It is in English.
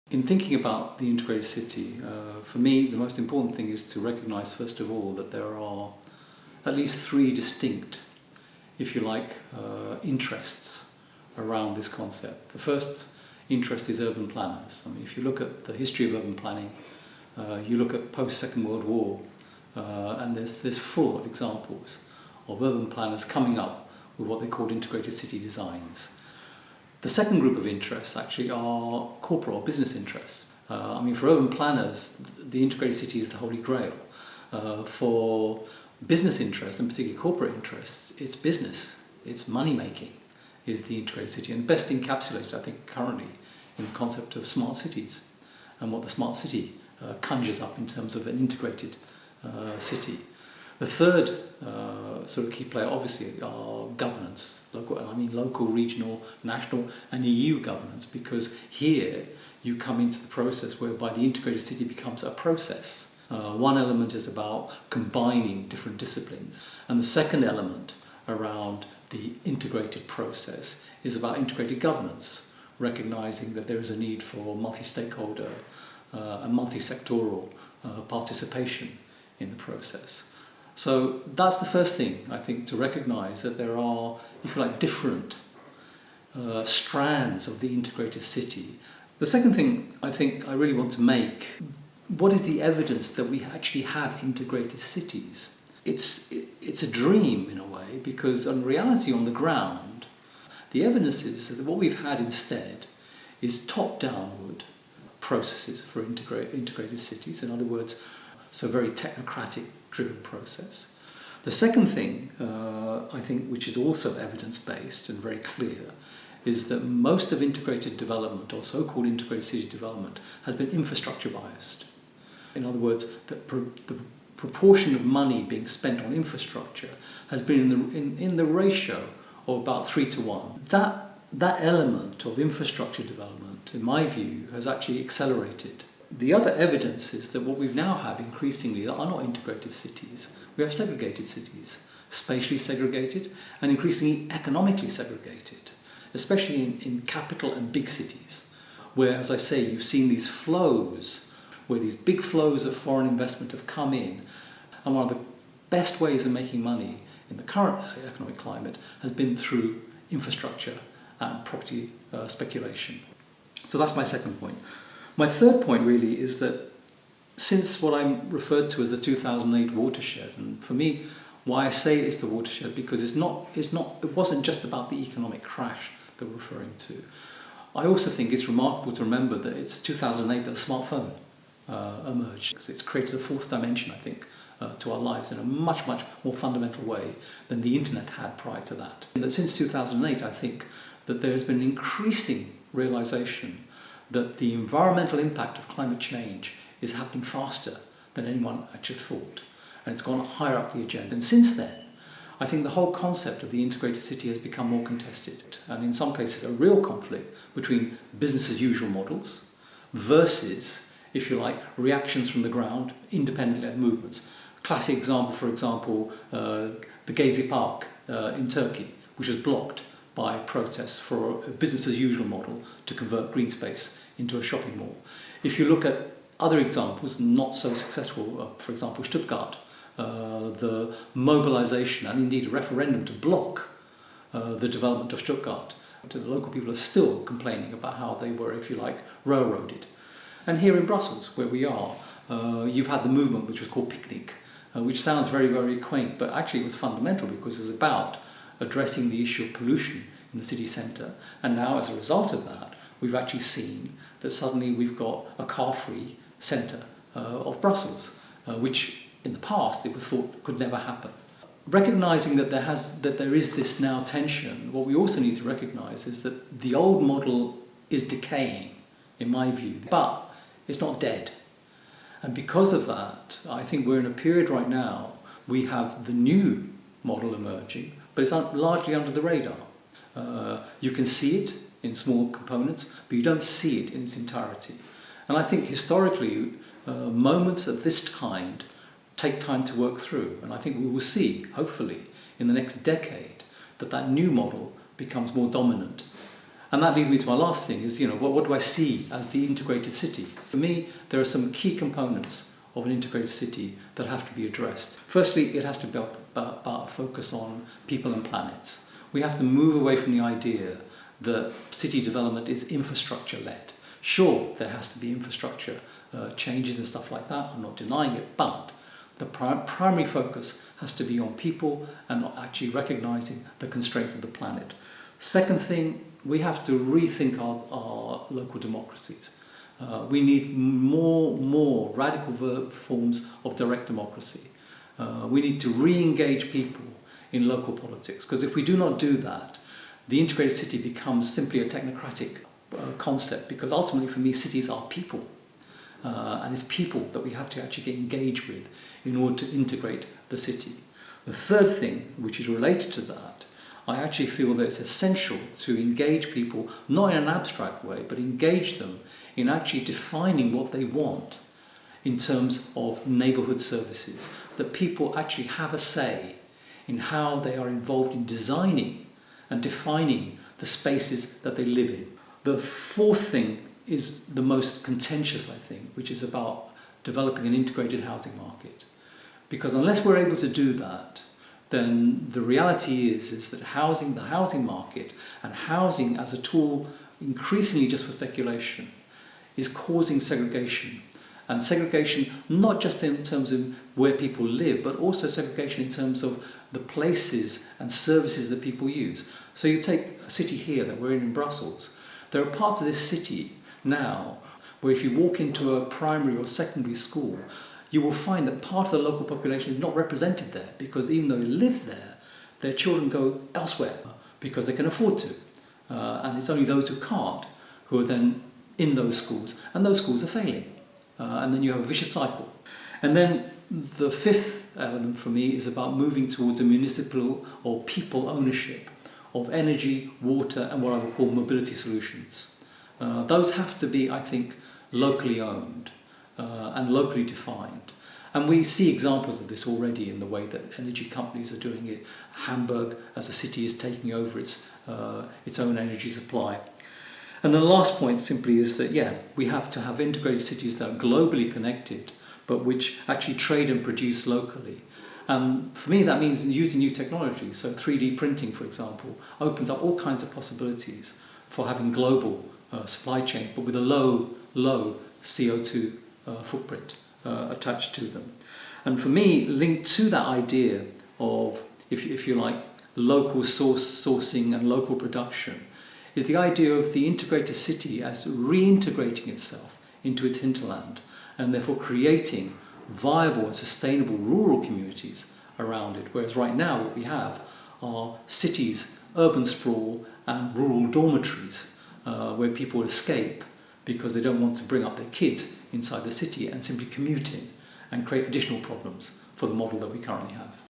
In thinking about the integrated city, for me the most important thing is to recognise first of all that there are at least three distinct, if you like, interests around this concept. The first interest is urban planners. I mean, if you look at the history of urban planning, you look at post-Second World War, and there's full of examples of urban planners coming up with what they called integrated city designs. The second group of interests actually are corporate or business interests. I mean, for urban planners, the integrated city is the holy grail. For business interests, and particularly corporate interests, it's business, it's money-making is the integrated city, and best encapsulated, I think, currently in the concept of smart cities and what the smart city conjures up in terms of an integrated city. The third sort of key player, obviously, are governance, local, regional, national and EU governance, because here you come into the process whereby the integrated city becomes a process. One element is about combining different disciplines, and the second element around the integrated process is about integrated governance, recognising that there is a need for multi-stakeholder and multi-sectoral participation in the process. So that's the first thing, I think, to recognise that there are, if you like, different strands of the integrated city. The second thing I think I really want to make, what is the evidence that we actually have integrated cities? It's a dream in a way, because in reality on the ground, the evidence is that what we've had instead is top-downward processes for integrated cities. In other words, so very technocratic driven process. The second thing, I think, which is also evidence-based and very clear, is that most of integrated development, or so-called integrated city development, has been infrastructure biased. In other words, the proportion of money being spent on infrastructure has been in the ratio of about 3 to 1. That element of infrastructure development, in my view, has actually accelerated. The other evidence is that what we now have increasingly are not integrated cities. We have segregated cities, spatially segregated and increasingly economically segregated, especially in capital and big cities, where, as I say, you've seen these flows, where these big flows of foreign investment have come in, and one of the best ways of making money in the current economic climate has been through infrastructure and property speculation. So that's my second point. My third point really is that since what I referred to as the 2008 watershed, and for me, why I say it's the watershed, because it wasn't just about the economic crash that we're referring to. I also think it's remarkable to remember that it's 2008 that the smartphone emerged. It's created a fourth dimension, I think, to our lives in a much, much more fundamental way than the internet had prior to that. And that since 2008, I think that there has been an increasing realization that the environmental impact of climate change is happening faster than anyone actually thought, and it's gone higher up the agenda. And since then, I think the whole concept of the integrated city has become more contested, and in some cases a real conflict between business as usual models versus, if you like, reactions from the ground, independent movements. Classic example, for example, the Gezi Park in Turkey, which was blocked by protests for a business as usual model to convert green space into a shopping mall. If you look at other examples, not so successful, for example, Stuttgart, the mobilization and indeed a referendum to block the development of Stuttgart. The local people are still complaining about how they were, if you like, railroaded. And here in Brussels, where we are, you've had the movement which was called Picnic, which sounds very, very quaint, but actually it was fundamental because it was about addressing the issue of pollution in the city centre. And now, as a result of that, we've actually seen that suddenly we've got a car-free centre of Brussels, which in the past it was thought could never happen. Recognising that there is this now tension, what we also need to recognise is that the old model is decaying, in my view, but it's not dead. And because of that, I think we're in a period right now, we have the new model emerging, but it's largely under the radar. You can see it in small components, but you don't see it in its entirety. And I think historically, moments of this kind take time to work through. And I think we will see, hopefully, in the next decade, that new model becomes more dominant. And that leads me to my last thing is, what do I see as the integrated city? For me, there are some key components of an integrated city that have to be addressed. Firstly, it has to be about a focus on people and planets. We have to move away from the idea that city development is infrastructure-led. Sure, there has to be infrastructure changes and stuff like that, I'm not denying it, but the primary focus has to be on people and not actually recognising the constraints of the planet. Second thing, we have to rethink our local democracies. We need more radical forms of direct democracy. We need to re-engage people in local politics, because if we do not do that, the integrated city becomes simply a technocratic concept, because ultimately for me cities are people. And it's people that we have to actually get engaged with in order to integrate the city. The third thing, which is related to that, I actually feel that it's essential to engage people, not in an abstract way, but engage them in actually defining what they want in terms of neighbourhood services, that people actually have a say in how they are involved in designing and defining the spaces that they live in. The fourth thing is the most contentious, I think, which is about developing an integrated housing market. Because unless we're able to do that, then the reality is that the housing market and housing as a tool increasingly just for speculation is causing segregation. And segregation not just in terms of where people live, but also segregation in terms of the places and services that people use. So you take a city here that we're in Brussels. There are parts of this city now where if you walk into a primary or secondary school, you will find that part of the local population is not represented there, because even though they live there, their children go elsewhere because they can afford to. And it's only those who can't who are then in those schools, and those schools are failing. And then you have a vicious cycle. And then the fifth element for me is about moving towards a municipal or people ownership of energy, water, and what I would call mobility solutions. Those have to be, I think, locally owned and locally defined. And we see examples of this already in the way that energy companies are doing it. Hamburg, as a city, is taking over its own energy supply. And the last point simply is that, we have to have integrated cities that are globally connected, but which actually trade and produce locally. And for me, that means using new technologies. So 3D printing, for example, opens up all kinds of possibilities for having global supply chains, but with a low CO2 footprint attached to them. And for me, linked to that idea of, if you like, local sourcing and local production, is the idea of the integrated city as reintegrating itself into its hinterland, and therefore creating viable and sustainable rural communities around it. Whereas right now what we have are cities, urban sprawl, and rural dormitories where people escape because they don't want to bring up their kids inside the city and simply commute in and create additional problems for the model that we currently have.